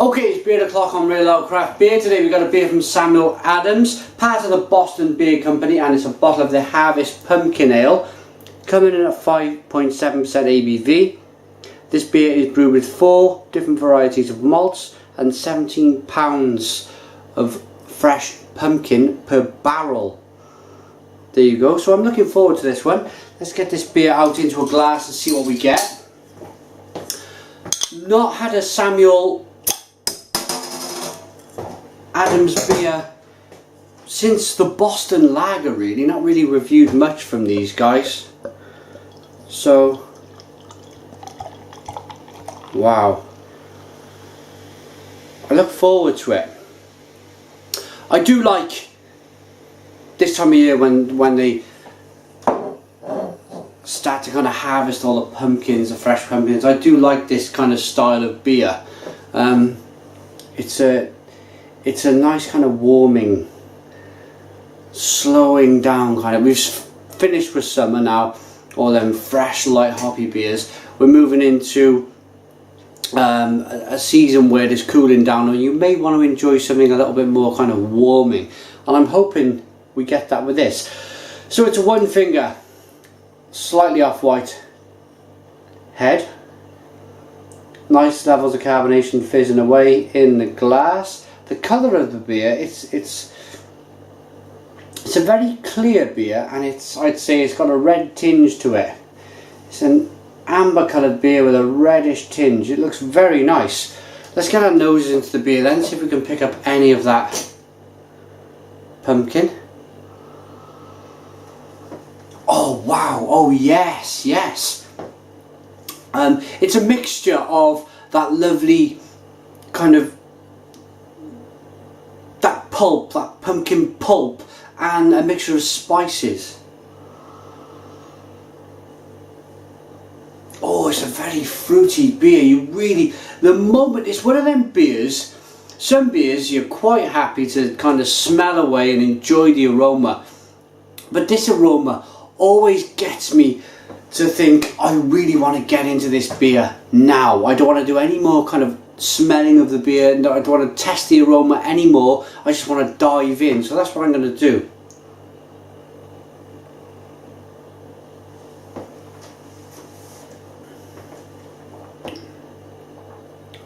Okay, it's beer o'clock on Real Loud Craft Beer. Today we've got a beer from Samuel Adams, part of the Boston Beer Company, and it's a bottle of the Harvest Pumpkin Ale, coming in at 5.7% ABV. This beer is brewed with 4 different varieties of malts and 17 pounds of fresh pumpkin per barrel. There you go. So I'm looking forward to this one. Let's get this beer out into a glass and see what we get. Not had a Samuel Adams beer since the Boston Lager, really. Not really reviewed much from these guys. So, wow. I look forward to it. I do like this time of year when they start to kind of harvest all the pumpkins, the fresh pumpkins. I do like this kind of style of beer. It's a nice kind of warming, slowing down kind of. We've finished with summer now, all them fresh light hoppy beers. We're moving into a season where it's cooling down, and you may want to enjoy something a little bit more kind of warming, and I'm hoping we get that with this. So it's a one finger, slightly off white head, nice levels of carbonation fizzing away in the glass. The colour of the beer, it's a very clear beer, and I'd say it's got a red tinge to it. It's an amber coloured beer with a reddish tinge. It looks very nice. Let's get our noses into the beer then, see if we can pick up any of that pumpkin. Oh wow, oh yes, yes. It's a mixture of that lovely kind of pulp, that pumpkin pulp, and a mixture of spices. Oh, it's a very fruity beer. You really, the moment, it's one of them beers, some beers you're quite happy to kind of smell away and enjoy the aroma, but this aroma always gets me to think, I really want to get into this beer now. I don't want to do any more kind of smelling of the beer. No, I don't want to test the aroma anymore. I just want to dive in. So that's what I'm going to do.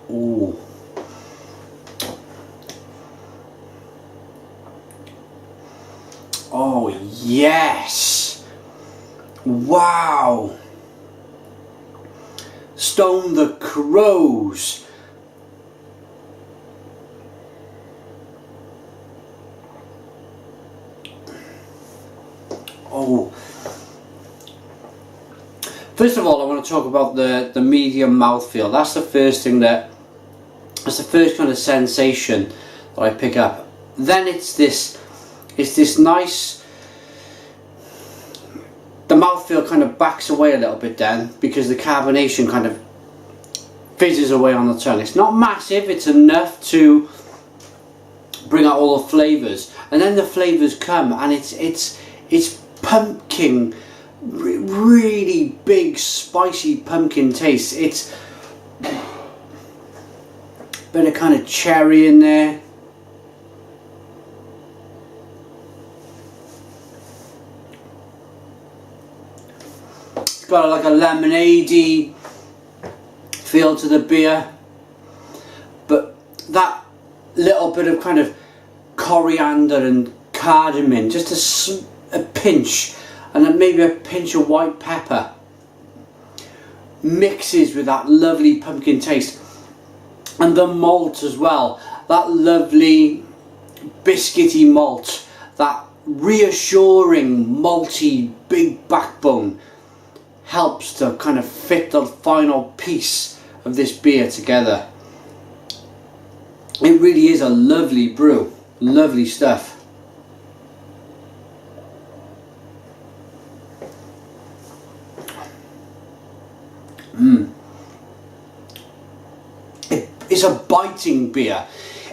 Ooh. Oh yes. Wow. Stone the Crows. Oh. First of all, I want to talk about the medium mouthfeel. That's the first thing that's the first kind of sensation that I pick up. Then it's this nice, the mouthfeel kind of backs away a little bit then, because the carbonation kind of fizzes away on the tongue. It's not massive, it's enough to bring out all the flavours, and then the flavours come, and it's pumpkin, really big spicy pumpkin taste. It's a bit of kind of cherry in there. It's got like a lemonade-y feel to the beer, but that little bit of kind of coriander and cardamom, just a pinch, and then maybe a pinch of white pepper, mixes with that lovely pumpkin taste, and the malt as well, that lovely biscuity malt, that reassuring malty big backbone helps to kind of fit the final piece of this beer together. It really is a lovely brew, lovely stuff. It's a biting beer.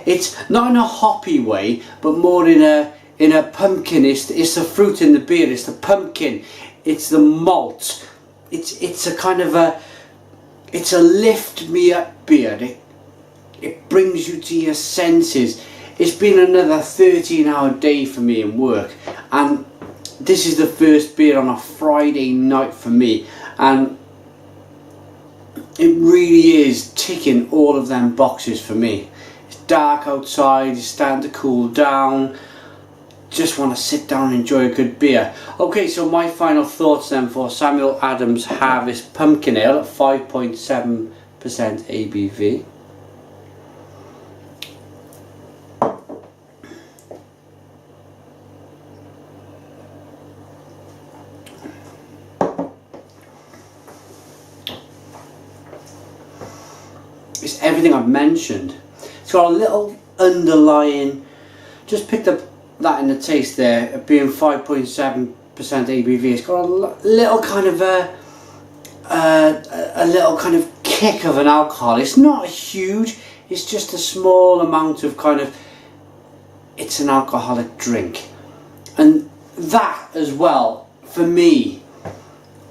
It's not in a hoppy way, but more in a pumpkin. It's the fruit in the beer. It's the pumpkin. It's the malt. It's a kind of a, it's a lift me up beer. it brings you to your senses. It's been another 13-hour day for me in work, and this is the first beer on a Friday night for me, and it really is ticking all of them boxes for me. It's dark outside, it's starting to cool down, just want to sit down and enjoy a good beer. Okay, so my final thoughts then for Samuel Adams Harvest Pumpkin Ale at 5.7% ABV. It's everything I've mentioned. It's got a little underlying, just picked up that in the taste there, being 5.7% ABV. It's got a little kind of a little kind of kick of an alcohol. It's not huge, it's just a small amount of kind of, it's an alcoholic drink. And that as well, for me,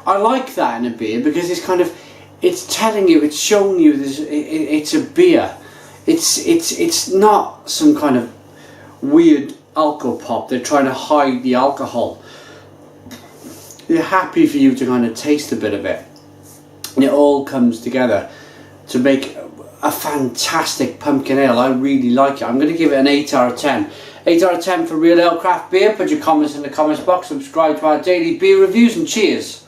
I like that in a beer because it's kind of, it's telling you, it's showing you this, it's a beer. It's not some kind of weird alcohol pop. They're trying to hide the alcohol. They're happy for you to kind of taste a bit of it, and it all comes together to make a fantastic pumpkin ale. I really like it. I'm going to give it an 8 out of 10. 8 out of 10 for Real Ale Craft Beer. Put your comments in the comments box. Subscribe to our daily beer reviews, and cheers.